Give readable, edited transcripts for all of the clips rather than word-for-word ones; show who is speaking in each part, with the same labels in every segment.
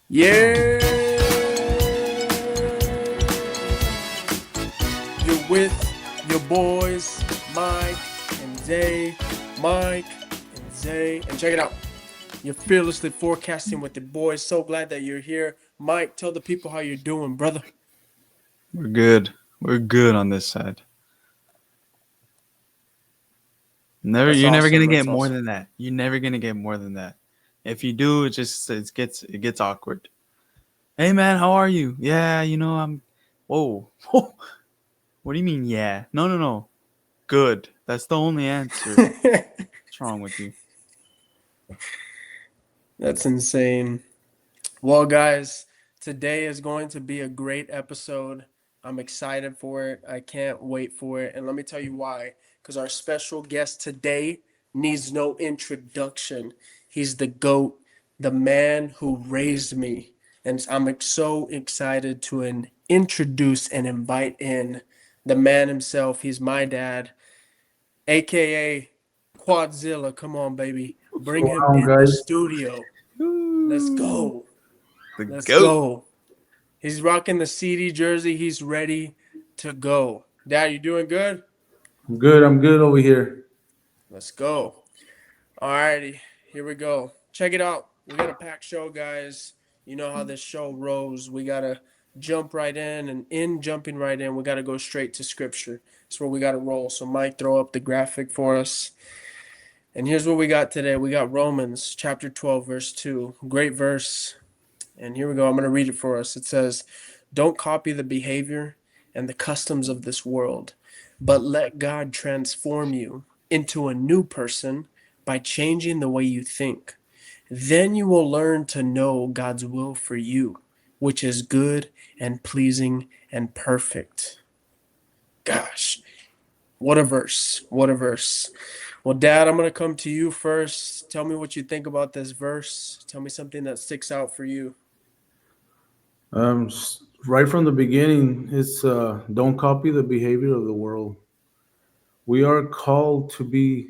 Speaker 1: Yeah, you're with your boys, Mike and Zay. Mike and Zay. And check it out. You're fearlessly forecasting with the boys. So glad that you're here. Mike, tell the people how you're doing, brother.
Speaker 2: We're good. We're good on this side.
Speaker 1: That's
Speaker 2: You're never
Speaker 1: awesome.
Speaker 2: gonna get
Speaker 1: That's
Speaker 2: more
Speaker 1: awesome.
Speaker 2: than that. You're never gonna get more than that. If you do, it gets awkward. Hey man, how are you? Yeah, I'm. Whoa, what do you mean? Yeah, no. Good. That's the only answer. What's wrong with you?
Speaker 1: That's insane. Well, guys, today is going to be a great episode. I'm excited for it. I can't wait for it. And let me tell you why. Because our special guest today needs no introduction. He's the GOAT, the man who raised me. And I'm so excited to introduce and invite in the man himself. He's my dad, aka Quadzilla. Come on, baby.
Speaker 3: What's
Speaker 1: Bring
Speaker 3: going
Speaker 1: him
Speaker 3: on,
Speaker 1: in the
Speaker 3: guys?
Speaker 1: studio. Let's
Speaker 2: Ooh,
Speaker 1: go.
Speaker 2: the
Speaker 1: Let's
Speaker 2: goat.
Speaker 1: go. He's rocking the CD jersey. He's ready to go. Dad, you doing good?
Speaker 3: I'm good. I'm good over here.
Speaker 1: Let's go. Alrighty, here we go. Check it out. We got a packed show, guys. You know how this show rolls. We gotta jump right in, and in jumping right in, we gotta go straight to scripture. That's where we gotta roll. So, Mike, throw up the graphic for us. And here's what we got today. We got Romans chapter 12, verse 2. Great verse. And here we go. I'm going to read it for us. It says, "Don't copy the behavior and the customs of this world, but let God transform you into a new person by changing the way you think. Then you will learn to know God's will for you, which is good and pleasing and perfect." Gosh, what a verse. What a verse. Well, Dad, I'm going to come to you first. Tell me what you think about this verse. Tell me something that sticks out for you.
Speaker 3: Right from the beginning, it's don't copy the behavior of the world. We are called to be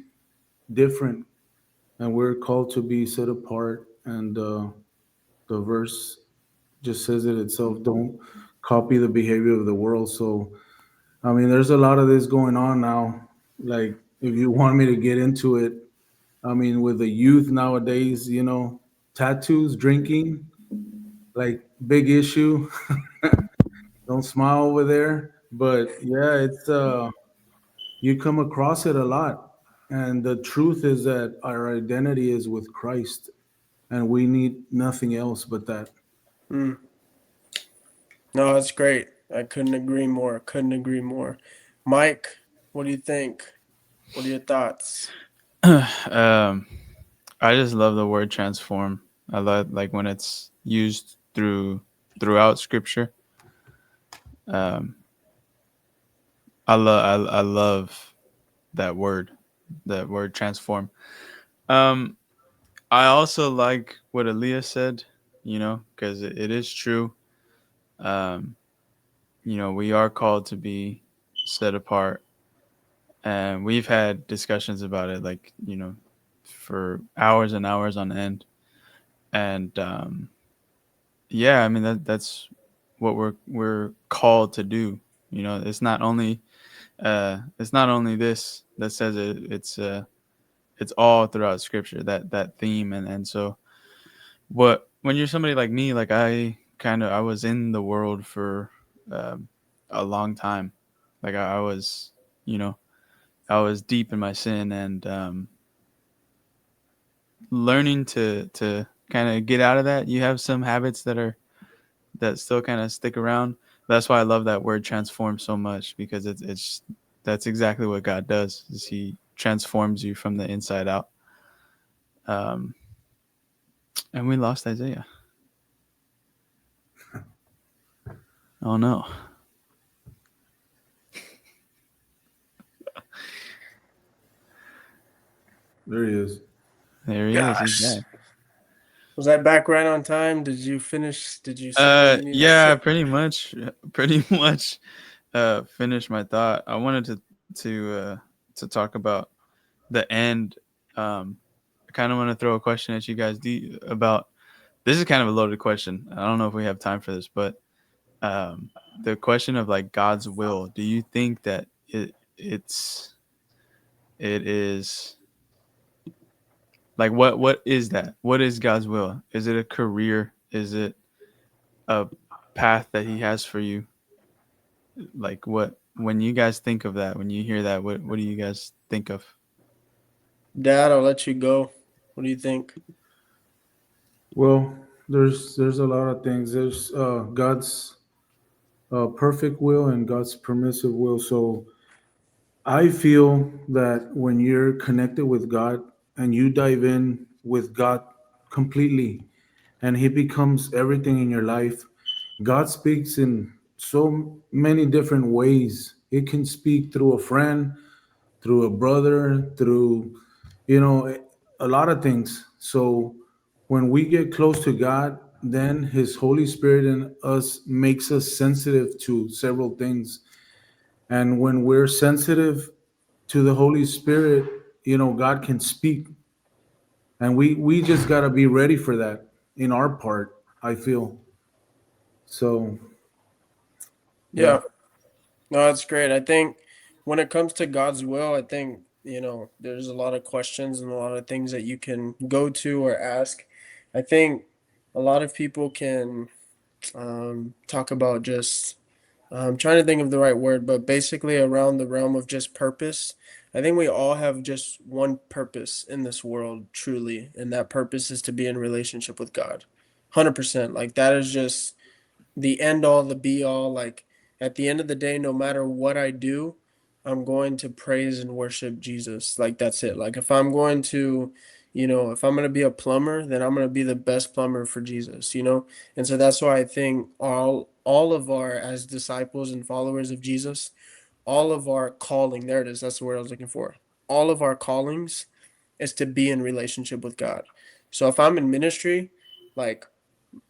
Speaker 3: different, and we're called to be set apart. And the verse just says it itself. Don't copy the behavior of the world. So, I mean, there's a lot of this going on now. Like, if you want me to get into it, I mean, with the youth nowadays, tattoos, drinking, like big issue. Don't smile over there. But yeah, it's you come across it a lot. And the truth is that our identity is with Christ and we need nothing else but that.
Speaker 1: Mm. No, that's great. I couldn't agree more. Couldn't agree more. Mike, what do you think? What are your thoughts?
Speaker 2: um, I just love the word transform. I love like when it's used throughout Scripture. Um, I love that word transform. Um, I also like what Aaliyah said, because it is true. Um, we are called to be set apart, and we've had discussions about it, like for hours and hours on end. And yeah, I mean that's what we're called to do. It's not only this that says it. It's all throughout Scripture, that theme. And so what when you're somebody like me, like I was in the world for um, a long time. Like I was, you know, I was deep in my sin, and learning to kind of get out of that. You have some habits that still kind of stick around. That's why I love that word transform so much, because it's that's exactly what God does. Is He transforms you from the inside out. Um, and we lost Isaiah. Oh no,
Speaker 3: There he is.
Speaker 2: there he is. He's
Speaker 1: Gosh.
Speaker 2: back.
Speaker 1: Was that back right on time? Did you finish? Did you say what you needed to
Speaker 2: Yeah,
Speaker 1: say?
Speaker 2: pretty much finished my thought. I wanted to talk about the end. I kind of want to throw a question at you guys about this is kind of a loaded question. I don't know if we have time for this, but the question of like God's will. Do you think that it is like what is that? What is God's will? Is it a career? Is it a path that He has for you? Like what when you guys think of that, when you hear that, what do you guys think of?
Speaker 1: Dad, I'll let you go. What do you think?
Speaker 3: Well, there's a lot of things. There's God's perfect will and God's permissive will. So I feel that when you're connected with God and you dive in with God completely, and He becomes everything in your life, God speaks in so many different ways. He can speak through a friend, through a brother, through, you know, a lot of things. So when we get close to God, then His Holy Spirit in us makes us sensitive to several things. And when we're sensitive to the Holy Spirit, God can speak. And we just got to be ready for that in our part, I feel. So, yeah.
Speaker 1: Yeah, no, that's great. I think when it comes to God's will, I think, there's a lot of questions and a lot of things that you can go to or ask. I think a lot of people can talk about just, I'm trying to think of the right word, but basically around the realm of just purpose. I think we all have just one purpose in this world, truly, and that purpose is to be in relationship with God. 100%. Like that is just the end all, the be all. Like at the end of the day, no matter what I do, I'm going to praise and worship Jesus. Like that's it. Like if I'm going to, if I'm going to be a plumber, then I'm going to be the best plumber for Jesus. And so that's why I think all of our as disciples and followers of Jesus, all of our calling, there it is, that's the word I was looking for. All of our callings is to be in relationship with God. So if I'm in ministry, like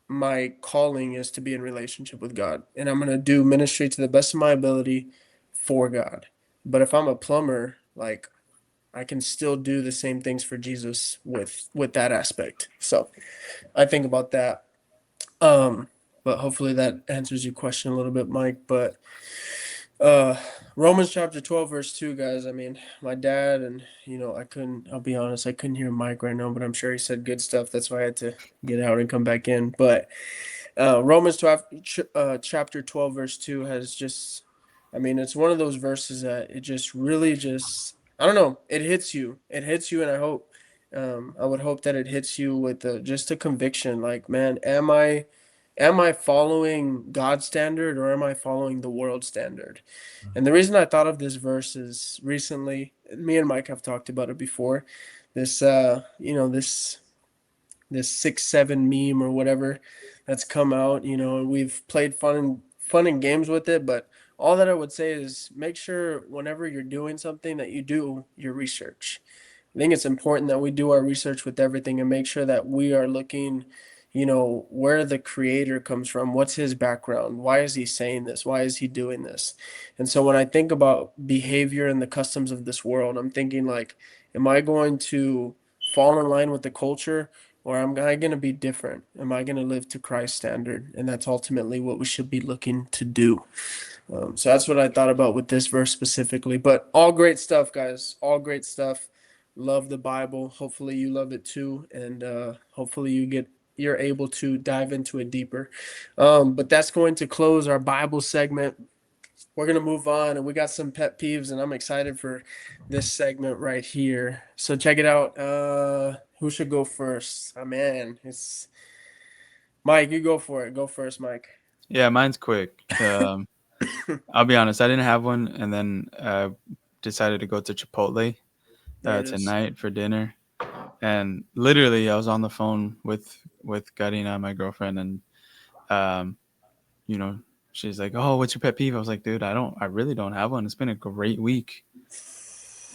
Speaker 1: my calling is to be in relationship with God, and I'm going to do ministry to the best of my ability for God. But if I'm a plumber, like I can still do the same things for Jesus with that aspect. So I think about that. Um, but hopefully that answers your question a little bit, Mike. But uh Romans chapter 12 verse 2, guys. I mean, my dad and I'll be honest, I couldn't hear Mike right now, but I'm sure he said good stuff. That's why I had to get out and come back in. But Romans 12, chapter 12, verse 2 has just, I mean, it's one of those verses that it just really just, I don't know, it hits you. It hits you, and I would hope that it hits you with just a conviction. Like, man, am I following God's standard or am I following the world standard? And the reason I thought of this verse is recently, me and Mike have talked about it before. This 6-7 meme or whatever that's come out, and we've played fun and games with it, but all that I would say is make sure whenever you're doing something that you do your research. I think it's important that we do our research with everything and make sure that we are looking, where the creator comes from, what's his background, why is he saying this, why is he doing this. And so when I think about behavior and the customs of this world, I'm thinking like, am I going to fall in line with the culture, or am I going to be different? Am I going to live to Christ's standard? And that's ultimately what we should be looking to do. So that's what I thought about with this verse specifically. But all great stuff, guys. All great stuff. Love the Bible. Hopefully you love it too, and hopefully you're able to dive into it deeper. But that's going to close our Bible segment. We're gonna move on, and we got some pet peeves, and I'm excited for this segment right here. So check it out. Who should go first? Oh, man, it's Mike. You go for it. Go first, Mike.
Speaker 2: Yeah, mine's quick. I'll be honest, I didn't have one, and then decided to go to Chipotle
Speaker 1: There it is.
Speaker 2: tonight for dinner. And literally, I was on the phone with Karina, my girlfriend, and um, you know, she's like, "Oh, what's your pet peeve?" I was like, "Dude, I really don't have one. It's been a great week."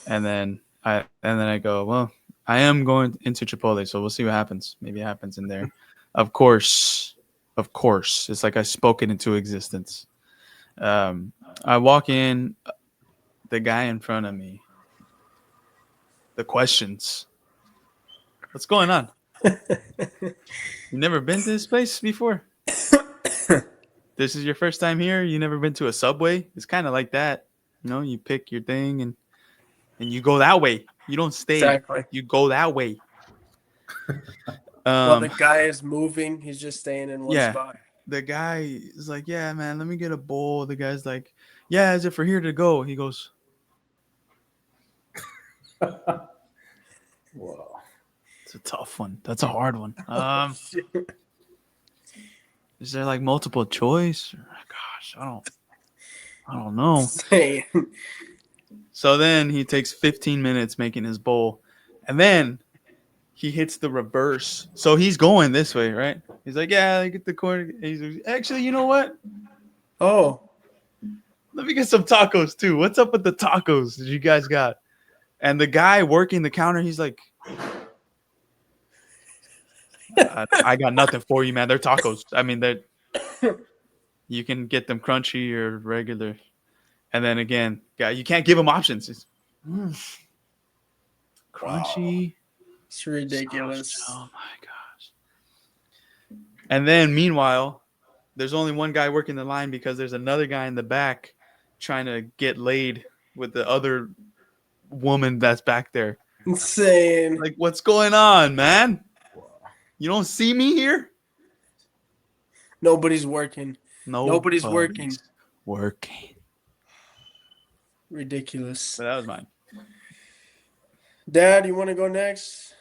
Speaker 2: And then I go, "Well, I am going into Chipotle, so we'll see what happens. Maybe it happens in there. Of course. It's like I spoke it into existence. I walk in, the guy in front of me. The questions. What's going on? You never been to this place before? This is your first time here? You never been to a Subway? It's kind of like that. You know, you pick your thing and you go that way. You don't stay.
Speaker 1: Exactly.
Speaker 2: You go that way.
Speaker 1: Well, the guy is moving. He's just staying in one
Speaker 2: Yeah.
Speaker 1: spot.
Speaker 2: The guy is like, yeah, man, let me get a bowl. The guy's like, yeah, is it for here to go? He goes,
Speaker 3: Wow.
Speaker 2: it's a tough one. That's a hard one. Is there like multiple choice? Gosh, I don't know.
Speaker 1: Insane.
Speaker 2: So then he takes 15 minutes making his bowl, and then he hits the reverse. So he's going this way, right? He's like, yeah, I get the corner. He's like, actually, you know what?
Speaker 1: Oh,
Speaker 2: Let me get some tacos too. What's up with the tacos that you guys got? And the guy working the counter, he's like, I got nothing for you, man. They're tacos. I mean, they're you can get them crunchy or regular. And then again, guy, you can't give him options. It's crunchy.
Speaker 1: it's ridiculous.
Speaker 2: Soft. Oh my gosh. And then meanwhile, there's only one guy working the line because there's another guy in the back trying to get laid with the other woman that's back there.
Speaker 1: Insane.
Speaker 2: Like, what's going on, man? You don't see me here?
Speaker 1: Nobody's working. Nobody's working.
Speaker 2: Working.
Speaker 1: Ridiculous.
Speaker 2: So that was mine.
Speaker 1: Dad, you want to go next?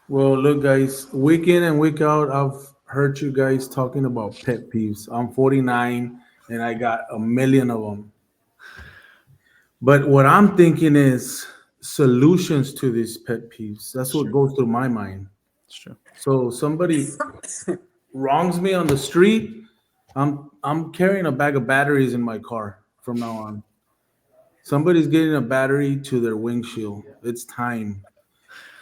Speaker 3: Well, look, guys, week in and week out, I've heard you guys talking about pet peeves. I'm 49 and I got a million of them. But what I'm thinking is solutions to these pet peeves. That's what goes through my mind.
Speaker 2: It's true.
Speaker 3: So somebody wrongs me on the street, I'm carrying a bag of batteries in my car from now on. Somebody's getting a battery to their windshield. It's time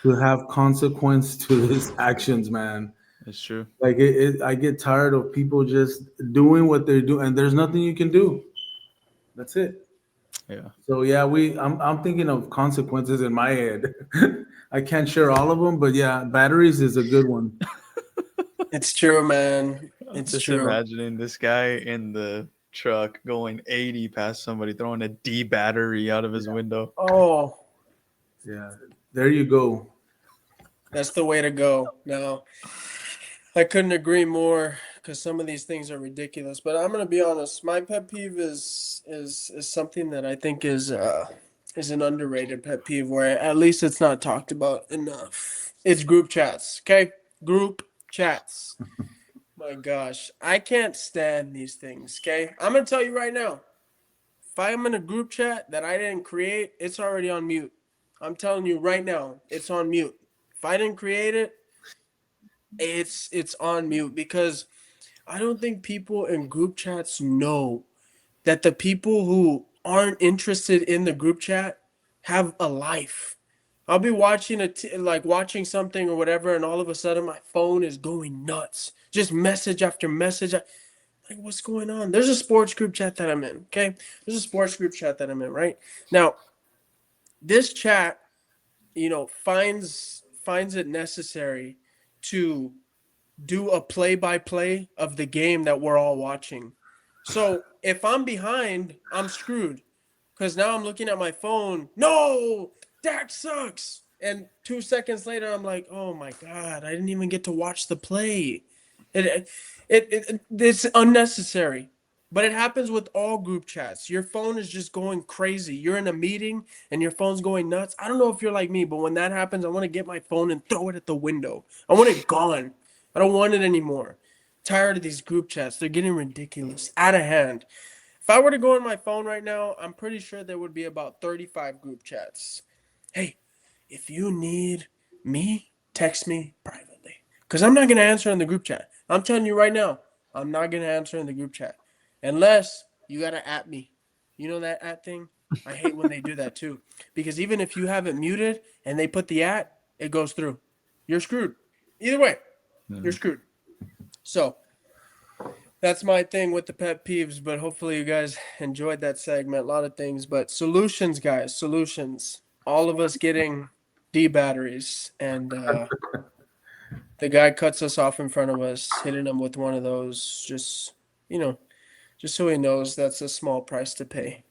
Speaker 3: to have consequence to these actions, man.
Speaker 2: It's true.
Speaker 3: Like I get tired of people just doing what they do, and there's nothing you can do. That's it.
Speaker 2: Yeah.
Speaker 3: So yeah, I'm thinking of consequences in my head. I can't share all of them, but yeah, batteries is a good one.
Speaker 1: It's true, man.
Speaker 2: I'm
Speaker 1: It's
Speaker 2: just
Speaker 1: true.
Speaker 2: imagining this guy in the truck going 80 past somebody throwing a D battery out of his window.
Speaker 1: Oh,
Speaker 3: Yeah, there you go.
Speaker 1: that's the way to go. No, I couldn't agree more because some of these things are ridiculous. But I'm gonna be honest. My pet peeve is something that I think is an underrated pet peeve where at least it's not talked about enough. It's group chats. Okay, group chats. My gosh, I can't stand these things. Okay, I'm gonna tell you right now. If I'm in a group chat that I didn't create, it's already on mute. I'm telling you right now, it's on mute. If I didn't create it, it's on mute because I don't think people in group chats know that the people who aren't interested in the group chat have a life. I'll be watching watching something or whatever, and all of a sudden my phone is going nuts. Just message after message. Like, what's going on? There's a sports group chat that I'm in. Okay, there's a sports group chat that I'm in right now. This chat, finds it necessary to do a play-by-play of the game that we're all watching. So if I'm behind, I'm screwed because now I'm looking at my phone. No, Dak sucks. And 2 seconds later, I'm like, oh my God, I didn't even get to watch the play. It's unnecessary. But it happens with all group chats. Your phone is just going crazy. You're in a meeting and your phone's going nuts. I don't know if you're like me, but when that happens, I want to get my phone and throw it at the window. I want it gone. I don't want it anymore. Tired of these group chats. They're getting ridiculous, out of hand. If I were to go on my phone right now, I'm pretty sure there would be about 35 group chats. Hey, if you need me, text me privately. Because I'm not going to answer in the group chat. I'm telling you right now, I'm not going to answer in the group chat. Unless you got to at me. You know that at thing? I hate when they do that too. Because even if you have it muted and they put the at, it goes through. You're screwed. Either way, you're screwed. So that's my thing with the pet peeves, but hopefully you guys enjoyed that segment. A lot of things, but solutions, guys, solutions. All of us getting D batteries, and the guy cuts us off in front of us, hitting him with one of those. Just just so he knows that's a small price to pay.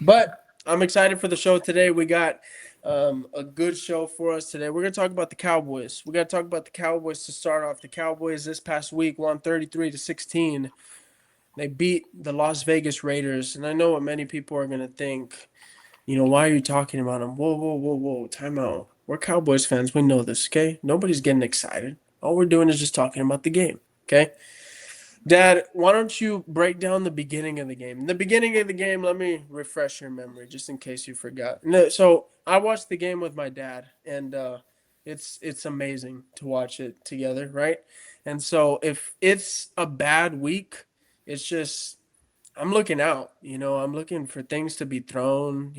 Speaker 1: But I'm excited for the show today. We got a good show for us today. We're going to talk about the Cowboys. We got to talk about the Cowboys to start off. The Cowboys this past week won 33-16. They beat the Las Vegas Raiders. And I know what many people are going to think. Why are you talking about them? Whoa, whoa, whoa, whoa. Time out. We're Cowboys fans. We know this, okay? Nobody's getting excited. All we're doing is just talking about the game, okay? Dad, why don't you break down the beginning of the game? In the beginning of the game, let me refresh your memory just in case you forgot. No, so I watched the game with my dad, and it's amazing to watch it together, right? And so if it's a bad week, it's just I'm looking out. I'm looking for things to be thrown.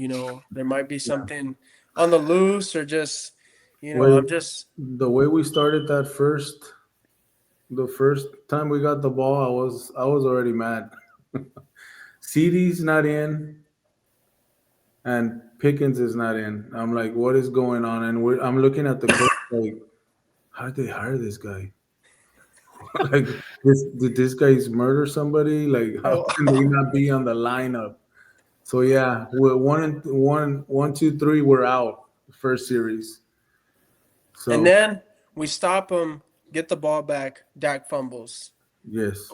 Speaker 1: There might be something on the loose, or just
Speaker 3: Well,
Speaker 1: I'm just
Speaker 3: the way we started the first time we got the ball, I was already mad. CD's not in, and Pickens is not in. I'm like, what is going on? And I'm looking at the coach like, how did they hire this guy? Like, did this guy's murder somebody? Like, how can they not be on the lineup? So yeah, we're one, two, three. We're out first series. So
Speaker 1: and then we stop them, get the ball back. Dak fumbles.
Speaker 3: yes,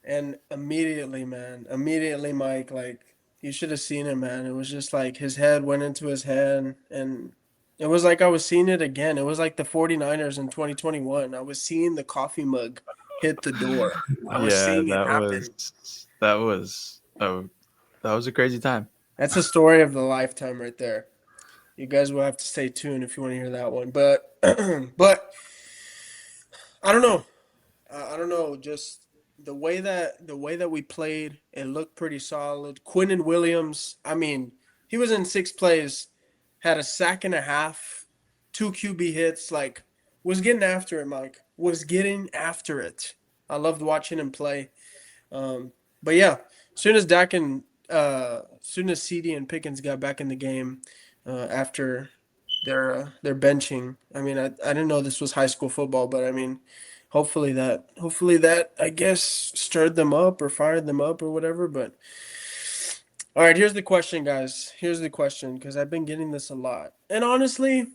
Speaker 1: And immediately, Mike, like, you should have seen it, man. It was just like his head went into his head. And it was like I was seeing it again. It was like the 49ers in 2021. I was seeing the coffee mug hit the door. I was
Speaker 2: Yeah,
Speaker 1: seeing it happen.
Speaker 2: that was a crazy time.
Speaker 1: That's a story of the lifetime right there. You guys will have to stay tuned if you want to hear that one. But, but I don't know. I don't know. Just the way that we played, it looked pretty solid. Quinnen Williams, I mean, he was in 6 plays, had a sack and a half, 2 QB hits, like was getting after it, Mike. Was getting after it. I loved watching him play. But yeah, soon as CD and Pickens got back in the game, after their benching. I mean, I didn't know this was high school football, but I mean, hopefully that I guess stirred them up or fired them up or whatever. But all right, here's the question, guys. Here's the question, because I've been getting this a lot, and honestly,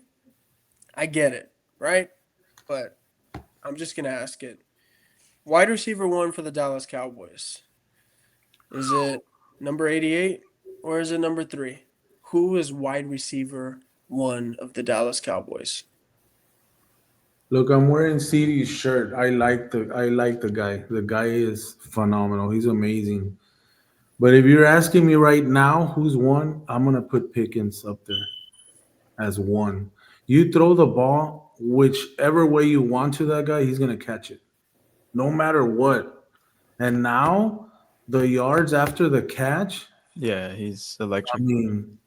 Speaker 1: I get it, right? But I'm just gonna ask it. Wide receiver one for the Dallas Cowboys. Is it number 88 or is it number 3? Who is wide receiver one of the Dallas Cowboys?
Speaker 3: look, I'm wearing CD's shirt. I like the guy. The guy is phenomenal. He's amazing. But if you're asking me right now who's one, I'm gonna put Pickens up there as one. You throw the ball whichever way you want to that guy, he's gonna catch it, no matter what. And now the yards after the catch,
Speaker 2: Yeah, he's
Speaker 3: I
Speaker 2: electric.
Speaker 3: mean,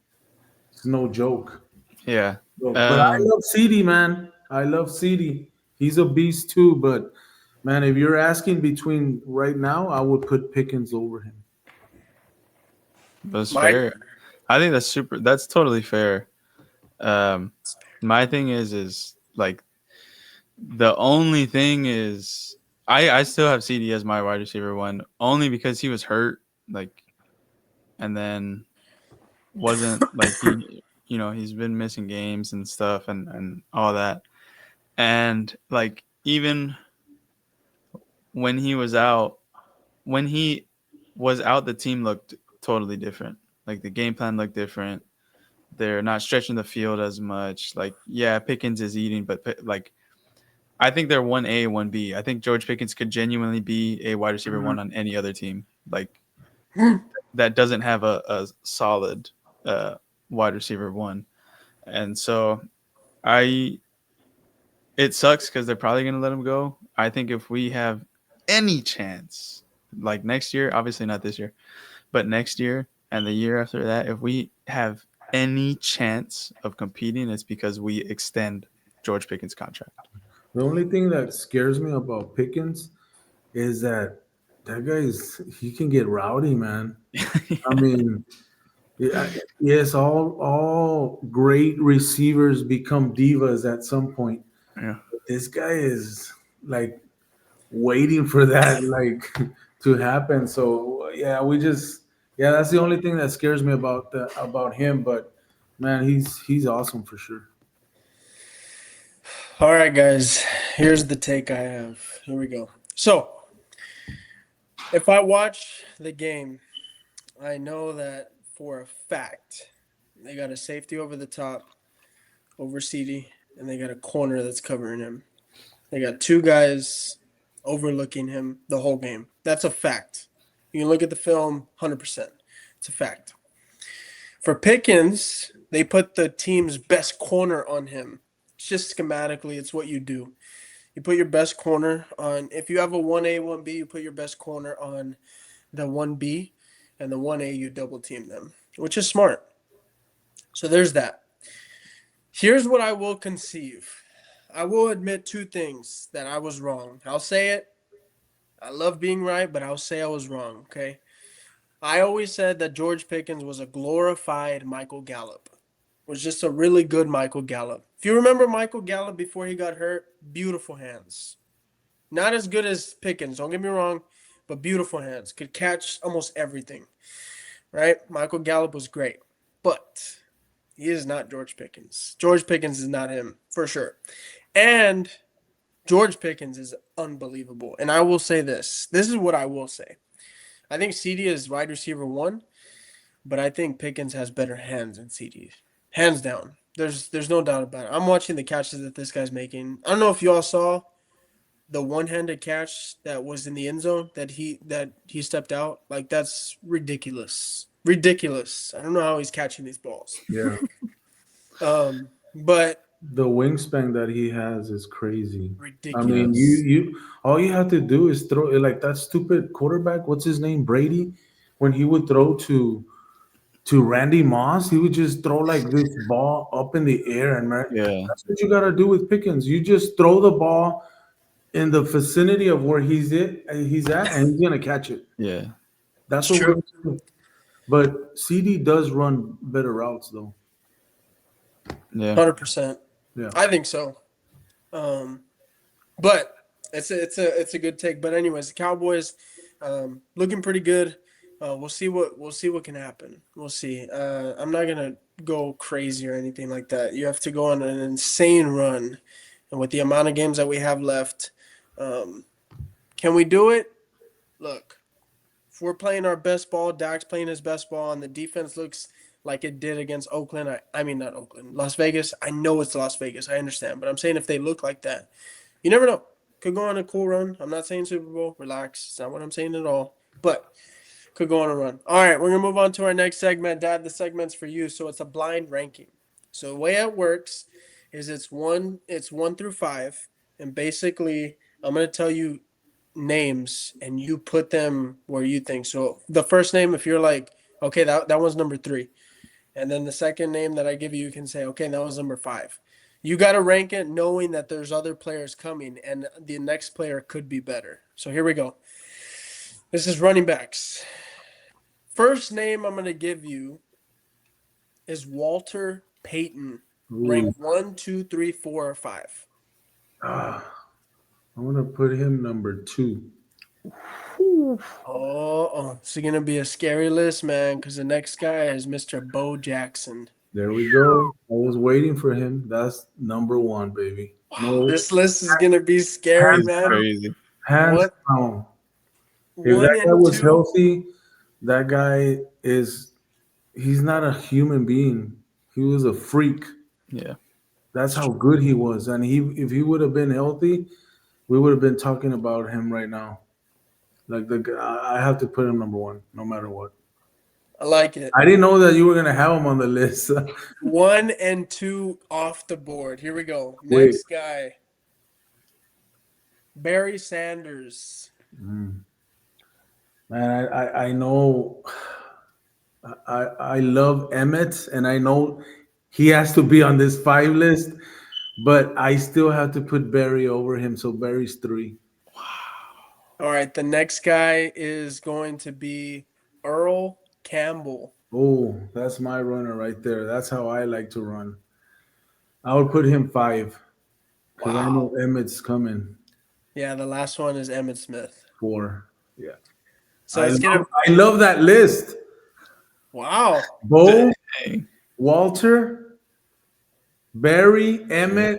Speaker 3: it's no joke.
Speaker 2: Yeah.
Speaker 3: But I love CD, man. I love CD. He's a beast too. But man, if you're asking between right now, I would put Pickens over him.
Speaker 2: That's
Speaker 1: Mike?
Speaker 2: fair. I think that's totally fair. My thing is like the only thing is I still have CD as my wide receiver one only because he was hurt, like, and then wasn't like he's been missing games and stuff and all that. And like even when he was out, the team looked totally different. Like the game plan looked different. They're not stretching the field as much. Like, yeah, Pickens is eating, but like I think they're 1A, 1B. I think George Pickens could genuinely be a wide receiver one on any other team. Like that doesn't have a solid wide receiver one. And so it sucks because they're probably going to let him go. I think if we have any chance, like next year, obviously not this year, but next year and the year after that, if we have any chance of competing, it's because we extend George Pickens' contract.
Speaker 3: The only thing that scares me about Pickens is that he can get rowdy, man. I mean, yeah, yes, all great receivers become divas at some point.
Speaker 2: Yeah.
Speaker 3: This guy is like waiting for that like to happen. So yeah, that's the only thing that scares me about him. But man, he's awesome for sure.
Speaker 1: All right, guys. Here's the take I have. Here we go. So, if I watch the game, I know that for a fact they got a safety over the top, over CD, and they got a corner that's covering him. They got two guys overlooking him the whole game. That's a fact. You can look at the film, 100%. It's a fact. For Pickens, they put the team's best corner on him. It's just schematically, it's what you do. You put your best corner on, if you have a 1A, 1B, you put your best corner on the 1B, and the 1A, you double team them, which is smart. So there's that. Here's what I will conceive. I will admit two things that I was wrong. I'll say it. I love being right, but I'll say I was wrong, okay? I always said that George Pickens was a glorified Michael Gallup. Was just a really good Michael Gallup. If you remember Michael Gallup before he got hurt, beautiful hands. Not as good as Pickens, don't get me wrong, but beautiful hands. Could catch almost everything, right? Michael Gallup was great, but he is not George Pickens. George Pickens is not him, for sure. And George Pickens is unbelievable. And I will say this. This is what I will say. I think CD is wide receiver 1, but I think Pickens has better hands than CD. Hands down. There's no doubt about it. I'm watching the catches that this guy's making. I don't know if you all saw the one-handed catch that was in the end zone that he stepped out. Like, that's ridiculous. Ridiculous. I don't know how he's catching these balls.
Speaker 3: Yeah.
Speaker 1: But
Speaker 3: The wingspan that he has is crazy.
Speaker 1: ridiculous.
Speaker 3: I mean, you all you have to do is throw like that stupid quarterback. What's his name? Brady. When he would throw to Randy Moss, he would just throw like this ball up in the air, and
Speaker 2: Yeah.
Speaker 3: that's what you got to do with Pickens. You just throw the ball in the vicinity of where he's at, and he's gonna catch it.
Speaker 2: Yeah.
Speaker 3: That's
Speaker 1: It's
Speaker 3: what
Speaker 1: true.
Speaker 3: we're doing. But CD does run better routes, though.
Speaker 2: Yeah.
Speaker 1: 100%.
Speaker 3: Yeah.
Speaker 1: I think so. But it's a good take. But anyways, the Cowboys looking pretty good. We'll see what can happen. We'll see. I'm not gonna go crazy or anything like that. You have to go on an insane run, and with the amount of games that we have left, can we do it? Look, if we're playing our best ball, Dak's playing his best ball, and the defense looks like it did against Oakland. I mean, not Oakland, Las Vegas. I know it's Las Vegas. I understand. But I'm saying if they look like that, you never know. Could go on a cool run. I'm not saying Super Bowl. Relax. It's not what I'm saying at all. But could go on a run. All right, we're going to move on to our next segment. Dad, the segment's for you. So it's a blind ranking. So the way it works is it's 1 through 5. And basically, I'm going to tell you names, and you put them where you think. So the first name, if you're like, okay, that one's number 3. And then the second name that I give you, you can say, okay, that was number 5. You got to rank it knowing that there's other players coming, and the next player could be better. So here we go. This is running backs. First name I'm going to give you is Walter Payton. Rank 1, 2, 3, 4, or 5.
Speaker 3: I want to put him number 2.
Speaker 1: Oh, it's going to be a scary list, man, because the next guy is Mr. Bo Jackson.
Speaker 3: There we go. I was waiting for him. That's number 1, baby.
Speaker 1: Wow, this list is going to be scary,
Speaker 3: Hands
Speaker 1: man.
Speaker 2: Crazy.
Speaker 3: Hands
Speaker 1: What?
Speaker 3: down. If
Speaker 1: 1
Speaker 3: that guy
Speaker 1: and
Speaker 3: was
Speaker 1: 2.
Speaker 3: healthy, that guy he's not a human being. He was a freak.
Speaker 2: Yeah.
Speaker 3: That's how good he was. And if he would have been healthy, we would have been talking about him right now. Like I have to put him number 1, no matter what.
Speaker 1: I like it.
Speaker 3: I didn't know that you were gonna have him on the list.
Speaker 1: 1 and 2 off the board. Here we go.
Speaker 3: Wait.
Speaker 1: Next guy. Barry Sanders.
Speaker 3: Man, I know. I love Emmett, and I know he has to be on this 5 list. but I still have to put Barry over him. So Barry's 3.
Speaker 1: All right, the next guy is going to be Earl Campbell.
Speaker 3: Oh, that's my runner right there. That's how I like to run. I would put him 5 because I know
Speaker 1: Wow.
Speaker 3: Emmett's coming
Speaker 1: Yeah, the last one is Emmett Smith.
Speaker 3: 4. Yeah,
Speaker 1: So it's gonna.
Speaker 3: I love that list.
Speaker 1: Wow.
Speaker 3: Bo,
Speaker 2: Dang.
Speaker 3: Walter, Barry, Emmett.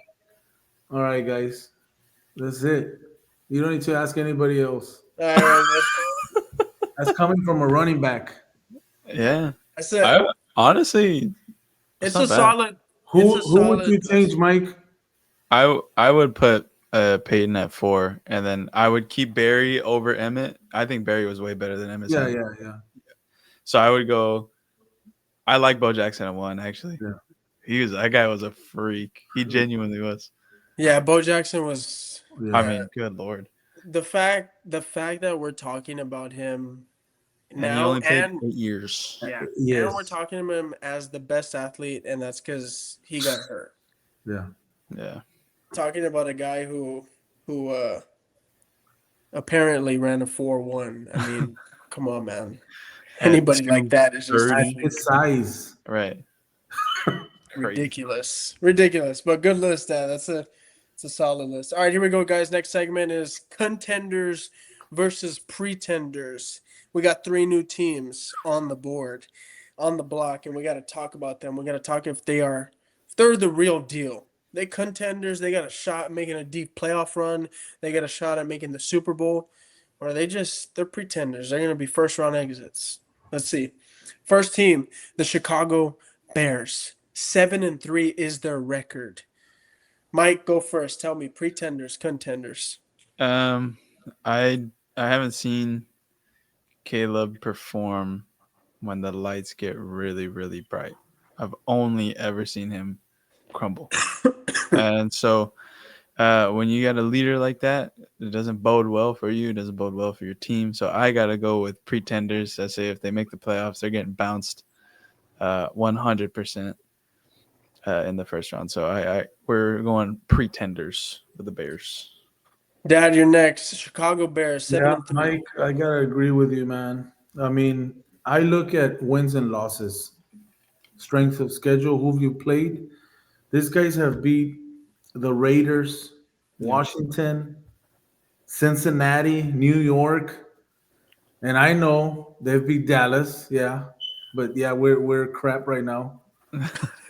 Speaker 3: All right, guys, that's it. You don't need to ask anybody else.
Speaker 1: All right,
Speaker 3: That's coming from a running back.
Speaker 2: Yeah.
Speaker 1: that's it.
Speaker 2: I honestly, that's
Speaker 1: It's a
Speaker 2: not bad.
Speaker 1: solid.
Speaker 3: Who
Speaker 1: It's a
Speaker 3: who would
Speaker 1: solid
Speaker 3: you change,
Speaker 1: list.
Speaker 3: Mike?
Speaker 2: I would put Peyton at 4, and then I would keep Barry over Emmett. I think Barry was way better than Emmett.
Speaker 3: Yeah,
Speaker 2: Smith.
Speaker 3: yeah, yeah.
Speaker 2: So I would go. I like Bo Jackson at 1. Actually,
Speaker 3: Yeah.
Speaker 2: that guy was a freak. He genuinely was.
Speaker 1: Yeah, Bo Jackson was.
Speaker 3: Yeah.
Speaker 2: I mean, good lord.
Speaker 1: The fact that we're talking about him
Speaker 2: And he
Speaker 1: now
Speaker 2: only played
Speaker 1: and
Speaker 2: 8 years.
Speaker 1: yeah,
Speaker 3: Yes.
Speaker 1: and we're talking about him as the best athlete, and that's because he got hurt.
Speaker 3: Yeah.
Speaker 2: Yeah.
Speaker 1: Talking about a guy who apparently ran a 4.1. I mean, come on, man. Anybody like that is just
Speaker 3: At
Speaker 2: 30.
Speaker 3: his size.
Speaker 2: Right. Crazy.
Speaker 1: ridiculous. But good list, Dad. It's a solid list. All right, here we go, guys. Next segment is contenders versus pretenders. We got 3 new teams on the board, on the block, and we got to talk about them. We got to talk if they're the real deal. They contenders. They got a shot at making a deep playoff run. They got a shot at making the Super Bowl, or they're pretenders. They're going to be first round exits. Let's see. First team, the Chicago Bears. 7-3 is their record. Mike, go first. Tell me, pretenders, contenders.
Speaker 2: I haven't seen Caleb perform when the lights get really, really bright. I've only ever seen him crumble. And so when you got a leader like that, it doesn't bode well for you. It doesn't bode well for your team. So I got to go with pretenders. I say if they make the playoffs, they're getting bounced 100% in the first round. So we're going pretenders with the Bears.
Speaker 1: Dad, you're next. Chicago Bears, 7-3.
Speaker 3: Yeah, Mike, I gotta agree with you, man. I mean, I look at wins and losses, strength of schedule, who you played. These guys have beat the Raiders, Washington, Cincinnati, New York, and I know they've beat Dallas. Yeah, but yeah, we're crap right now.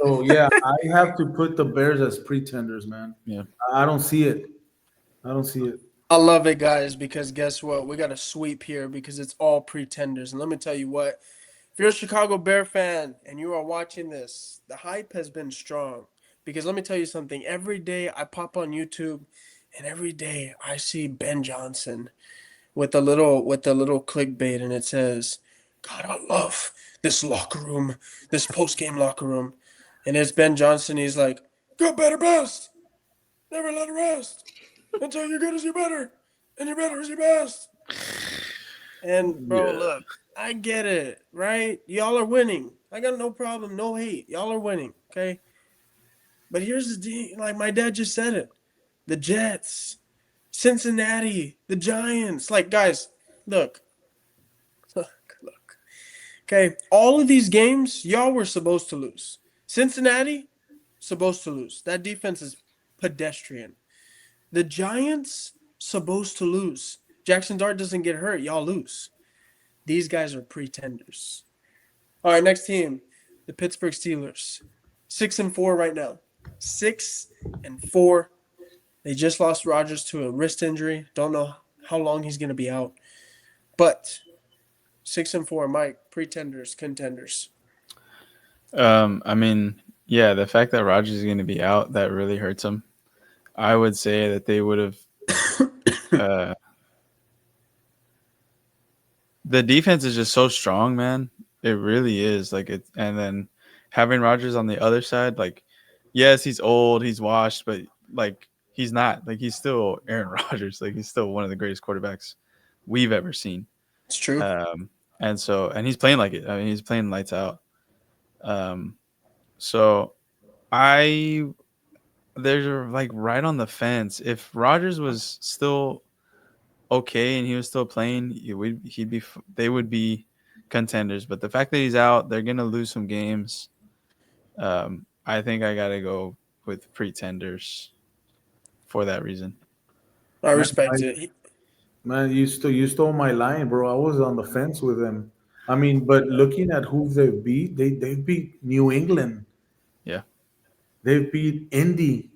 Speaker 3: So yeah, I have to put the Bears as pretenders, man.
Speaker 2: Yeah.
Speaker 3: I don't see it. I don't see it.
Speaker 1: I love it, guys, because guess what? We got a sweep here because it's all pretenders. And let me tell you what, if you're a Chicago Bear fan and you are watching this, the hype has been strong. Because let me tell you something. Every day I pop on YouTube and every day I see Ben Johnson with the little clickbait and it says, God, I love this locker room, this post-game locker room. And it's Ben Johnson. He's like, go better best. Never let it rest. Until you're good as your better. And your better is your best. And bro, look, I get it, right? Y'all are winning. I got no problem, no hate. Y'all are winning, okay? But here's the deal, like my dad just said it. The Jets, Cincinnati, the Giants. Like, guys, look. Okay, all of these games, y'all were supposed to lose. Cincinnati, supposed to lose. That defense is pedestrian. The Giants, supposed to lose. Jackson Dart doesn't get hurt, y'all lose. These guys are pretenders. All right, next team, the Pittsburgh Steelers. 6-4 right now. 6-4. They just lost Rodgers to a wrist injury. Don't know how long he's going to be out. But 6-4, Mike, pretenders, contenders.
Speaker 2: I mean, yeah, the fact that Rodgers is going to be out, that really hurts him. I would say that they would have the defense is just so strong, man. It really is. Like it, and then having Rodgers on the other side, like, yes, he's old, he's washed, but like he's not. Like he's still Aaron Rodgers. Like he's still one of the greatest quarterbacks we've ever seen.
Speaker 1: It's true.
Speaker 2: And he's playing like it. I mean, he's playing lights out. So I they're like right on the fence. If Rodgers was still okay and he was still playing, they would be contenders. But the fact that he's out, they're gonna lose some games. I think I gotta go with pretenders for that reason.
Speaker 1: I
Speaker 3: Man,
Speaker 1: respect it.
Speaker 3: man, you stole my line, bro. I was on the fence with them. I mean, but looking at who they've beat, they beat New England.
Speaker 2: Yeah,
Speaker 3: They've beat Indy.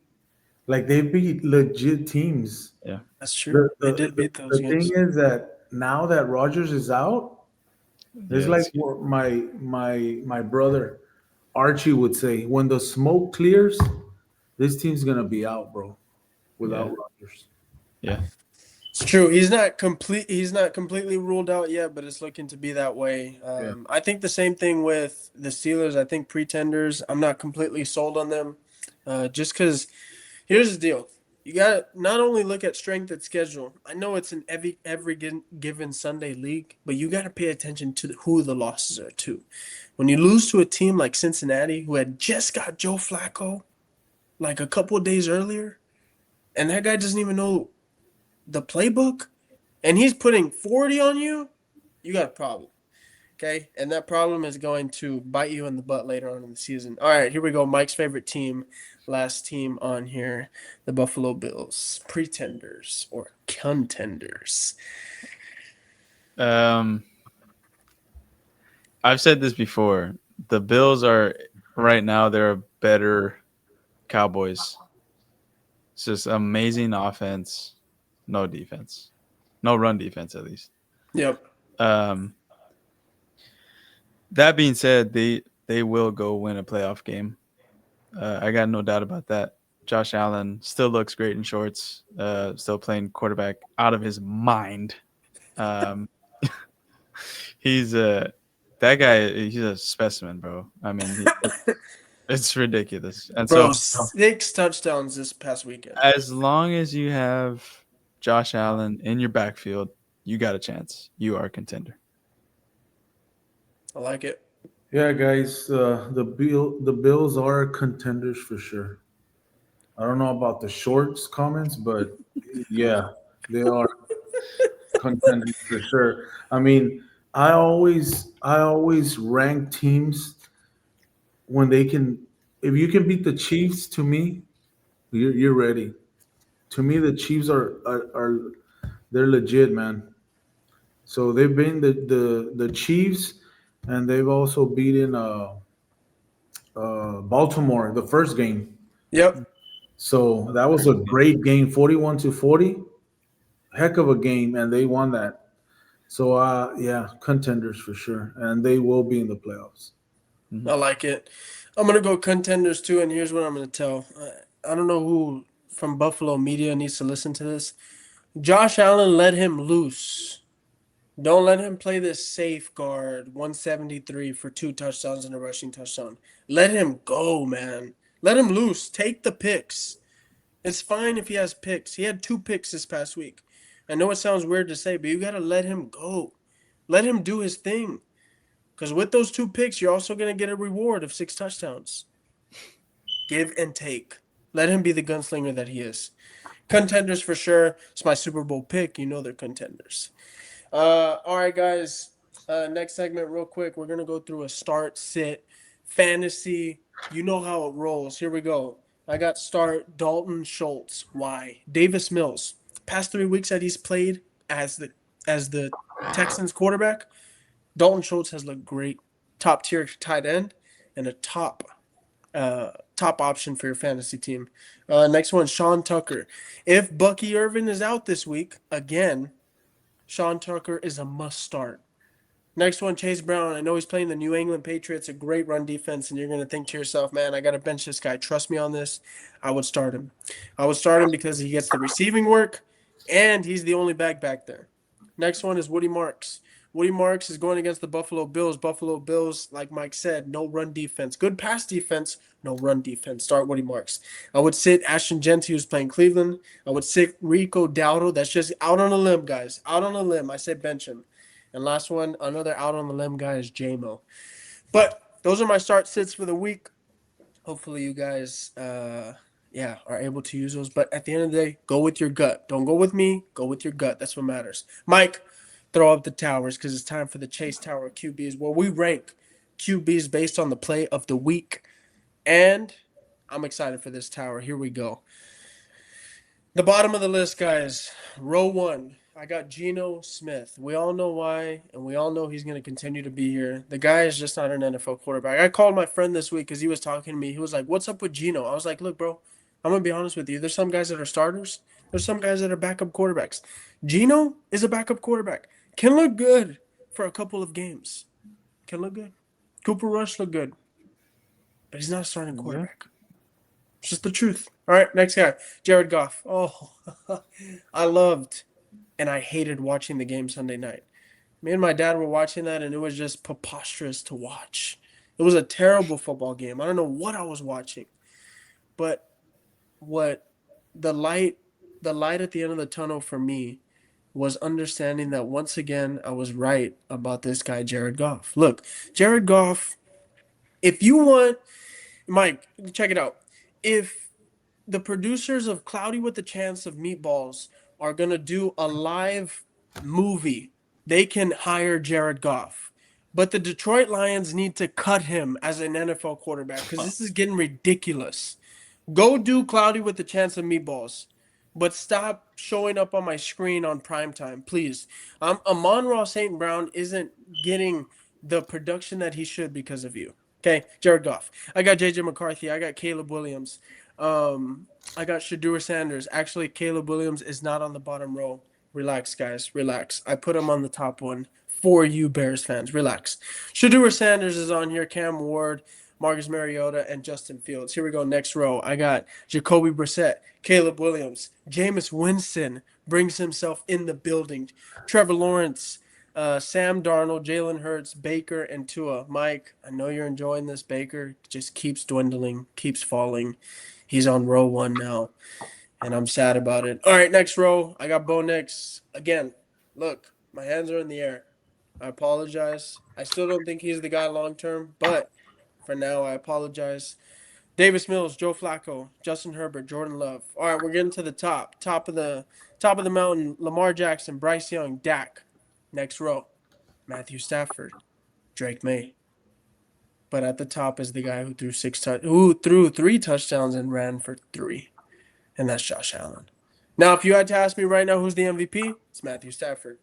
Speaker 3: Like they beat legit teams.
Speaker 2: yeah,
Speaker 1: That's true.
Speaker 3: The
Speaker 1: They
Speaker 3: the,
Speaker 1: did
Speaker 3: the,
Speaker 1: beat those
Speaker 3: the thing
Speaker 1: games.
Speaker 3: is that now that Rogers is out, it's
Speaker 2: yeah.
Speaker 3: like what my brother Archie would say: when the smoke clears, this team's gonna be out, bro.
Speaker 2: Yeah,
Speaker 3: Without Rogers.
Speaker 2: yeah.
Speaker 1: It's true. He's not complete. He's not completely ruled out yet, but it's looking to be that way.
Speaker 3: Yeah.
Speaker 1: I think the same thing with the Steelers. I think pretenders. I'm not completely sold on them, just because. Here's the deal: you got to not only look at strength of schedule. I know it's an given Sunday league, but you got to pay attention to who the losses are to. When you lose to a team like Cincinnati, who had just got Joe Flacco, like a couple of days earlier, and that guy doesn't even know the playbook, and he's putting 40 on you, you got a problem. Okay. And that problem is going to bite you in the butt later on in the season. All right, here we go. Mike's favorite team, last team on here, the Buffalo Bills. Pretenders or contenders.
Speaker 2: I've said this before. The Bills are right now. They're a better Cowboys. It's just amazing offense, no defense, no run defense at least.
Speaker 1: Yep.
Speaker 2: Um, that being said, they will go win a playoff game. I got no doubt about that. Josh Allen still looks great in shorts. Still playing quarterback out of his mind. He's that guy. He's a specimen, bro. I mean, it's ridiculous. And
Speaker 1: Bro,
Speaker 2: so,
Speaker 1: 6 touchdowns this past weekend.
Speaker 2: as long as you have Josh Allen in your backfield, you got a chance. You are a contender.
Speaker 1: I like it.
Speaker 3: Yeah, guys, the Bills are contenders for sure. I don't know about the shorts comments, but yeah, they are contenders for sure. I mean, I always rank teams when they can. If you can beat the Chiefs, to me, you're ready. To me, the Chiefs are they're legit, man. So they've been the Chiefs, and they've also beaten Baltimore the first game.
Speaker 1: Yep.
Speaker 3: So that was a great game, 41-40. Heck of a game, and they won that. So yeah, contenders for sure, and they will be in the playoffs.
Speaker 1: I like it. I'm going to go contenders too, and here's what I'm going to tell. I don't know who from Buffalo media needs to listen to this. Josh Allen, let him loose. Don't let him play this safeguard 173 for 2 touchdowns and a rushing touchdown. Let him go, man. Let him loose. Take the picks. It's fine if he has picks. He had 2 picks this past week. I know it sounds weird to say, but you got to let him go. Let him do his thing. Because with those 2 picks, you're also going to get a reward of 6 touchdowns. Give and take. Let him be the gunslinger that he is. Contenders for sure. It's my Super Bowl pick. You know they're contenders. All right, guys. Next segment, real quick. We're gonna go through a start, sit, fantasy. You know how it rolls. Here we go. I got start Dalton Schultz. Why? Davis Mills. Past 3 weeks that he's played as the Texans quarterback, Dalton Schultz has looked great. Top tier tight end and a top option for your fantasy team. Next one, Sean Tucker. If Bucky Irvin is out this week again, Sean Tucker is a must start. Next one, Chase Brown. I know he's playing the New England Patriots, a great run defense, and you're going to think to yourself, man, I got to bench this guy. Trust me on this. I would start him. I would start him because he gets the receiving work, and he's the only back there. Next one is Woody Marks. Woody Marks is going against the Buffalo Bills. Buffalo Bills, like Mike said, no run defense. Good pass defense, no run defense. Start Woody Marks. I would sit Ashton Genty, who's playing Cleveland. I would sit Rico Dowdle. That's just out on a limb, guys. Out on a limb. I said bench him. And last one, another out on the limb guy is J-Mo. But those are my start sits for the week. Hopefully you guys are able to use those. But at the end of the day, go with your gut. Don't go with me. Go with your gut. That's what matters. Mike, throw up the towers because it's time for the Chase Tower QBs, where we rank QBs based on the play of the week. And I'm excited for this tower. Here we go. The bottom of the list, guys. Row one. I got Geno Smith. We all know why, and we all know he's going to continue to be here. The guy is just not an NFL quarterback. I called my friend this week because he was talking to me. He was like, "What's up with Geno?" I was like, "Look, bro, I'm going to be honest with you. There's some guys that are starters. There's some guys that are backup quarterbacks. Geno is a backup quarterback. Can look good for a couple of games. Can look good. Cooper Rush look good. But he's not a starting quarterback. It's just the truth. All right, next guy. Jared Goff. Oh, I loved and I hated watching the game Sunday night. Me and my dad were watching that, and it was just preposterous to watch. It was a terrible football game. I don't know what I was watching, but what the light, the light at the end of the tunnel for me was understanding that once again I was right about this guy, Jared Goff. Look, Jared Goff. If you want, Mike, check it out. If the producers of Cloudy with the Chance of Meatballs are going to do a live movie, they can hire Jared Goff. But the Detroit Lions need to cut him as an NFL quarterback because this is getting ridiculous. Go do Cloudy with the Chance of Meatballs, but stop showing up on my screen on primetime, please. Amon-Ra St. Brown isn't getting the production that he should because of you. Okay, Jared Goff. I got J.J. McCarthy. I got Caleb Williams. I got Shedeur Sanders. Actually, Caleb Williams is not on the bottom row. Relax, guys. Relax. I put him on the top one for you Bears fans. Relax. Shedeur Sanders is on here. Cam Ward, Marcus Mariota, and Justin Fields. Here we go. Next row. I got Jacoby Brissett, Caleb Williams. Jameis Winston brings himself in the building. Trevor Lawrence, Sam Darnold, Jalen Hurts, Baker, and Tua. Mike, I know you're enjoying this. Baker just keeps dwindling, keeps falling. He's on row one now, and I'm sad about it. All right, next row. I got Bo Nix. Again, look, my hands are in the air. I apologize. I still don't think he's the guy long term, but for now, I apologize. Davis Mills, Joe Flacco, Justin Herbert, Jordan Love. All right, we're getting to the top of the mountain. Lamar Jackson, Bryce Young, Dak. Next row, Matthew Stafford, Drake May. But at the top is the guy who threw 3 touchdowns and ran for 3, and that's Josh Allen. Now, if you had to ask me right now who's the MVP, it's Matthew Stafford.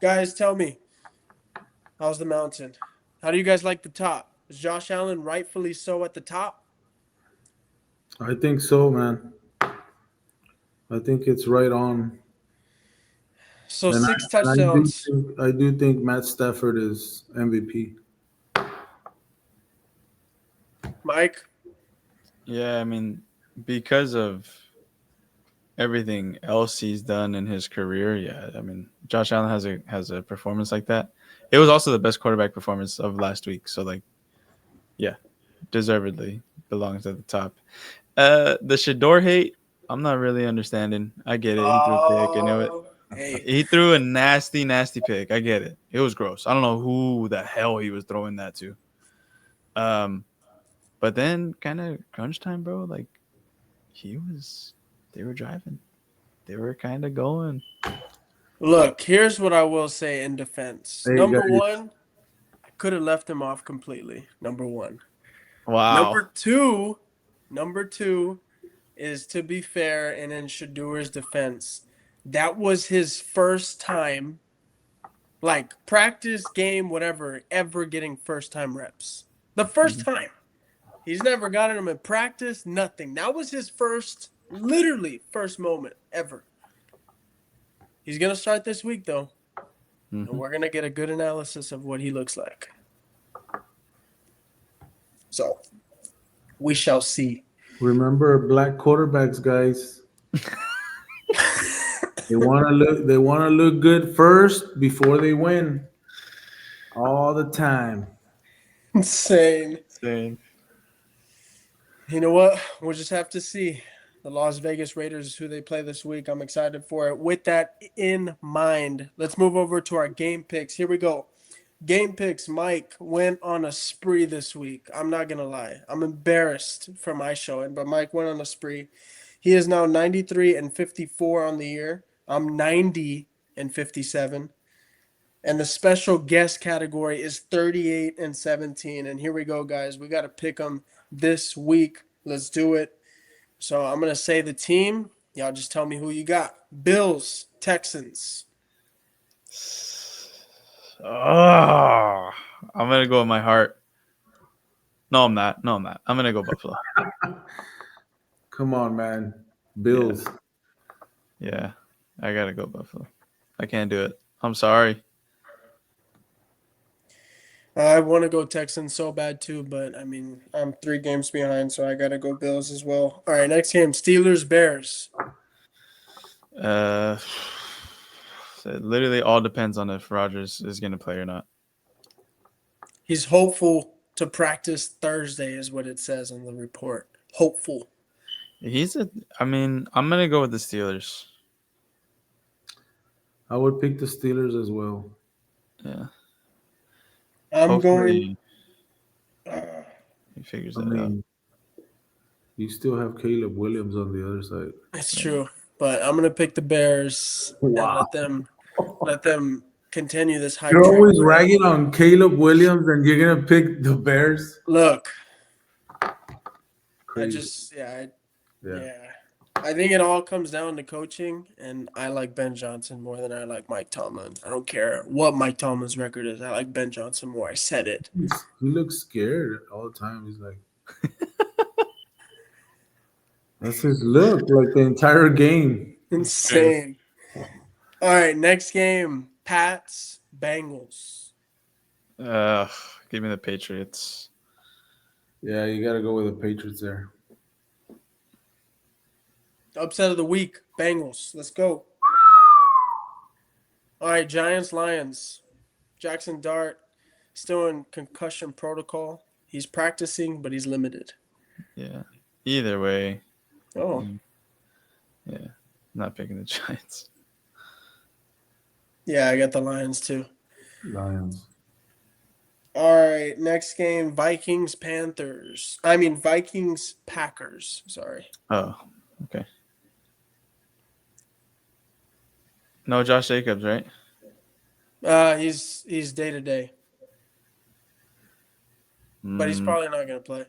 Speaker 1: Guys, tell me, how's the mountain? How do you guys like the top? Is Josh Allen rightfully so at the top?
Speaker 3: I think so, man. I think it's right on.
Speaker 1: So
Speaker 3: And
Speaker 1: 6
Speaker 3: I, and I do
Speaker 1: touchdowns.
Speaker 3: think I do think Matt Stafford is MVP.
Speaker 1: Mike?
Speaker 2: Yeah, I mean, because of everything else he's done in his career, yeah, I mean, Josh Allen has a performance like that. It was also the best quarterback performance of last week, so like, yeah, deservedly belongs at the top. The Shador hate, I'm not really understanding. I get it. He threw a pick, and
Speaker 1: Hey.
Speaker 2: he threw a nasty, nasty pick. I get it. It was gross. I don't know who the hell he was throwing that to. But then kind of crunch time, bro. Like they were driving. They were kind of going.
Speaker 1: Look, here's what I will say in defense.
Speaker 3: Hey,
Speaker 1: Number
Speaker 3: guys.
Speaker 1: one, I could have left him off completely. Number one.
Speaker 2: Wow.
Speaker 1: Number two is, to be fair, and in Shadeur's defense, that was his first time, like practice, game, whatever, ever getting first time reps. The first time. He's never gotten them in practice, nothing. That was his literally first moment ever. He's going to start this week, though. And we're going to get a good analysis of what he looks like. So, we shall see.
Speaker 3: Remember, black quarterbacks, guys. They want to look good first before they win. All the time.
Speaker 1: Insane.
Speaker 2: Insane.
Speaker 1: You know what? We'll just have to see. The Las Vegas Raiders is who they play this week. I'm excited for it. With that in mind, let's move over to our game picks. Here we go. Game picks. Mike went on a spree this week. I'm not gonna lie. I'm embarrassed for my showing, but Mike went on a spree. He is now 93 and 54 on the year. I'm 90 and 57. And the special guest category is 38 and 17. And here we go, guys. We got to pick them this week. Let's do it. So I'm going to say the team. Y'all just tell me who you got. Bills, Texans.
Speaker 2: Oh, I'm gonna go with my heart. No, I'm not. No, I'm not. I'm gonna go Buffalo.
Speaker 3: Come on, man. Bills.
Speaker 2: Yeah, I gotta go Buffalo. I can't do it. I'm sorry.
Speaker 1: I want to go Texans so bad too, but I mean, I'm 3 games behind, so I got to go Bills as well. All right, next game Steelers, Bears.
Speaker 2: So it literally all depends on if Rodgers is gonna play or not.
Speaker 1: He's hopeful to practice Thursday, is what it says on the report. Hopeful.
Speaker 2: I mean, I'm gonna go with the Steelers.
Speaker 3: I would pick the Steelers as well.
Speaker 2: Yeah.
Speaker 1: I'm
Speaker 2: Hopefully
Speaker 1: going.
Speaker 2: he figures
Speaker 3: I
Speaker 2: that out.
Speaker 3: mean, you still have Caleb Williams on the other side.
Speaker 1: It's true, but I'm gonna pick the Bears and let them continue this high.
Speaker 3: You're
Speaker 1: train.
Speaker 3: always ragging on Caleb Williams, and you're gonna pick the Bears.
Speaker 1: Look,
Speaker 3: Crazy.
Speaker 1: yeah.
Speaker 3: Yeah.
Speaker 1: I think it all comes down to coaching, and I like Ben Johnson more than I like Mike Tomlin. I don't care what Mike Tomlin's record is. I like Ben Johnson more. I said it.
Speaker 3: He looks scared all the time. He's like, that's his look, like the entire game.
Speaker 1: Insane. All right, next game: Pats, Bengals.
Speaker 2: Give me the Patriots.
Speaker 3: Yeah, you got to go with the Patriots there.
Speaker 1: Upset of the week: Bengals. Let's go. All right, Giants, Lions. Jackson Dart still in concussion protocol. He's practicing, but he's limited.
Speaker 2: Yeah. Either way,
Speaker 1: Oh,
Speaker 2: yeah. Not picking the Giants.
Speaker 1: yeah, I got the Lions too.
Speaker 3: Lions.
Speaker 1: All right, next game: Vikings, Panthers. Vikings, Packers. Sorry.
Speaker 2: Oh, okay. No Josh Jacobs, right?
Speaker 1: He's day to day, but he's
Speaker 2: Mm,
Speaker 1: probably not gonna play.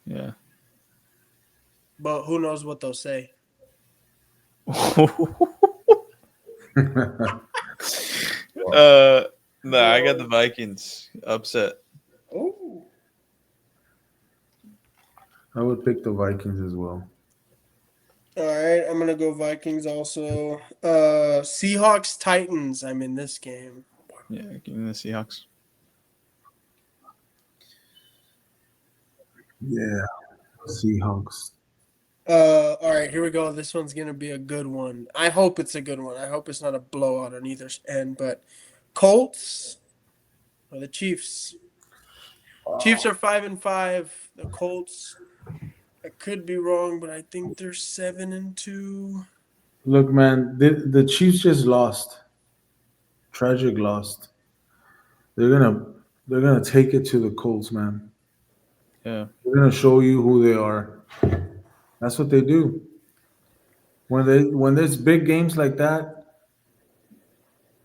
Speaker 2: yeah.
Speaker 1: But who knows what they'll say?
Speaker 2: Nah, I got the Vikings upset.
Speaker 1: Oh.
Speaker 3: I would pick the Vikings as well.
Speaker 1: All right, I'm gonna go Vikings also. Seahawks, Titans. I'm in this game.
Speaker 2: Yeah, give me the Seahawks.
Speaker 3: Yeah, Seahawks.
Speaker 1: All right, here we go. This one's gonna be a good one. I hope it's a good one. I hope it's not a blowout on either end. But Colts or the Chiefs. Chiefs are 5-5. The Colts. I could be wrong, but I think they're 7-2.
Speaker 3: Look, man, the Chiefs just lost. Tragic lost. They're gonna take it to the Colts, man.
Speaker 2: Yeah.
Speaker 3: They're gonna show you who they are. That's what they do. When there's big games like that,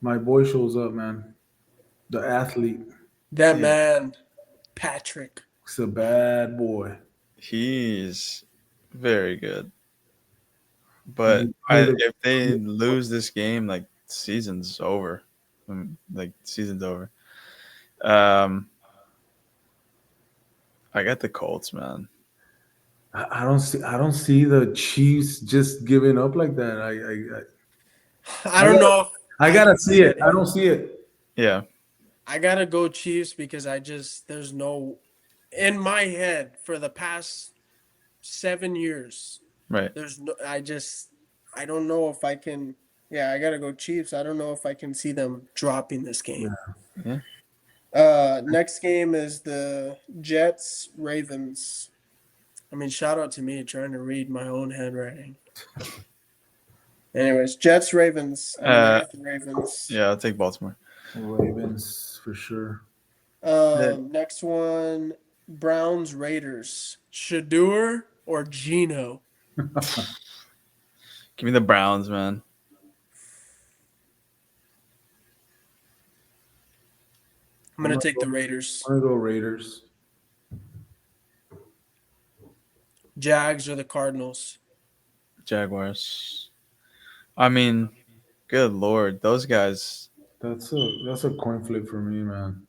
Speaker 3: my boy shows up, man. The athlete.
Speaker 1: That
Speaker 2: Yeah.
Speaker 1: man, Patrick.
Speaker 3: He's a bad boy.
Speaker 2: He's very good. But
Speaker 3: Mhm.
Speaker 2: if they lose this game, like season's over. Season's over. I got the Colts, man.
Speaker 3: I don't see the Chiefs just giving up like that.
Speaker 1: I don't know.
Speaker 3: I gotta see it. I don't see it.
Speaker 2: Yeah.
Speaker 1: I gotta go Chiefs because there's no in my head for the past 7 years.
Speaker 2: Right.
Speaker 1: There's no I don't know if I can. Yeah, I gotta go Chiefs. I don't know if I can see them dropping this game.
Speaker 2: Yeah.
Speaker 1: Next game is the Jets Ravens. Shout out to me trying to read my own handwriting. Anyways, Jets Ravens. I got the Ravens.
Speaker 2: Yeah, I'll take Baltimore.
Speaker 3: Ravens. for sure.
Speaker 1: Next one, Browns Raiders. Shadur or Gino?
Speaker 2: Give me the Browns, man.
Speaker 1: I'm gonna take the Raiders.
Speaker 3: I'm gonna go Raiders.
Speaker 1: Jags or the Cardinals?
Speaker 2: Jaguars. I mean, good lord, those guys.
Speaker 3: That's a coin flip for me, man.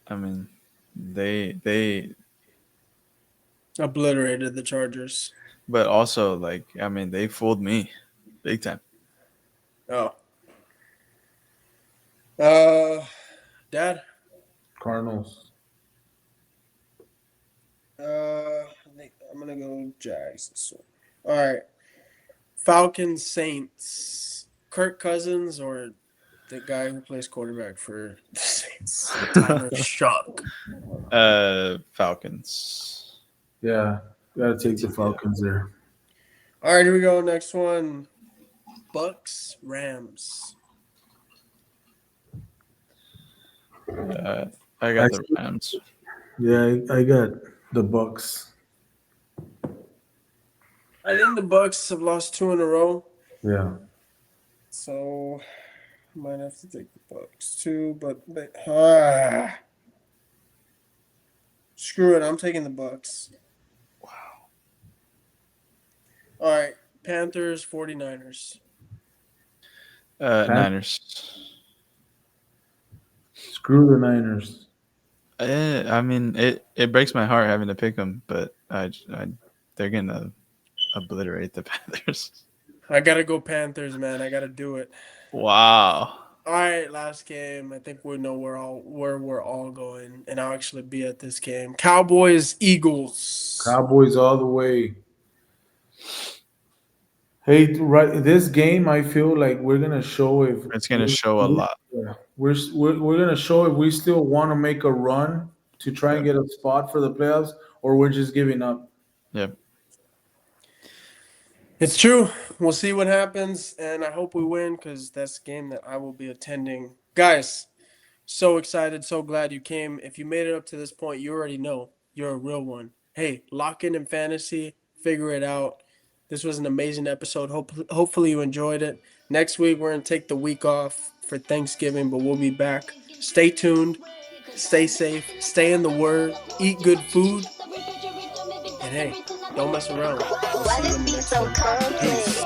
Speaker 2: I mean, they.
Speaker 1: Obliterated the Chargers.
Speaker 2: But also, like, I mean, they fooled me, big time.
Speaker 1: Oh. Dad?
Speaker 3: Cardinals.
Speaker 1: I think I'm gonna go Jags this one. All right. Falcons Saints. Kirk Cousins or the guy who plays quarterback for the Saints? Tyler Shock.
Speaker 2: Falcons.
Speaker 3: Yeah, gotta take the Falcons there.
Speaker 1: All right, here we go. Next one. Bucks Rams.
Speaker 2: I got the Rams.
Speaker 3: Yeah, I got the Bucks.
Speaker 1: I think the Bucks have lost 2 in a row,
Speaker 3: Yeah.
Speaker 1: so might have to take the Bucks too. But screw it, I'm taking the Bucks.
Speaker 2: Wow.
Speaker 1: All right, Panthers 49ers.
Speaker 2: Niners.
Speaker 3: Screw the Niners.
Speaker 2: I mean, it breaks my heart having to pick them, but they're gonna obliterate the Panthers.
Speaker 1: I gotta go Panthers, man. I gotta do it.
Speaker 2: Wow.
Speaker 1: All right, last game. I think we know where we're all going, and I'll actually be at this game. Cowboys Eagles.
Speaker 3: Cowboys all the way. Hey, right, this game, I feel like we're gonna show if
Speaker 2: It's gonna show a lot.
Speaker 3: Yeah, we're gonna show if we still want to make a run to try and get a spot for the playoffs, or we're just giving up.
Speaker 2: Yep.
Speaker 1: It's true. We'll see what happens, and I hope we win because that's the game that I will be attending. Guys, so excited, so glad you came. If you made it up to this point, you already know you're a real one. Hey, lock in fantasy, figure it out. This was an amazing episode. Hopefully you enjoyed it. Next week, we're going to take the week off for Thanksgiving, but we'll be back. Stay tuned. Stay safe. Stay in the Word. Eat good food. And hey, don't mess around. We'll see you in the next one. Peace.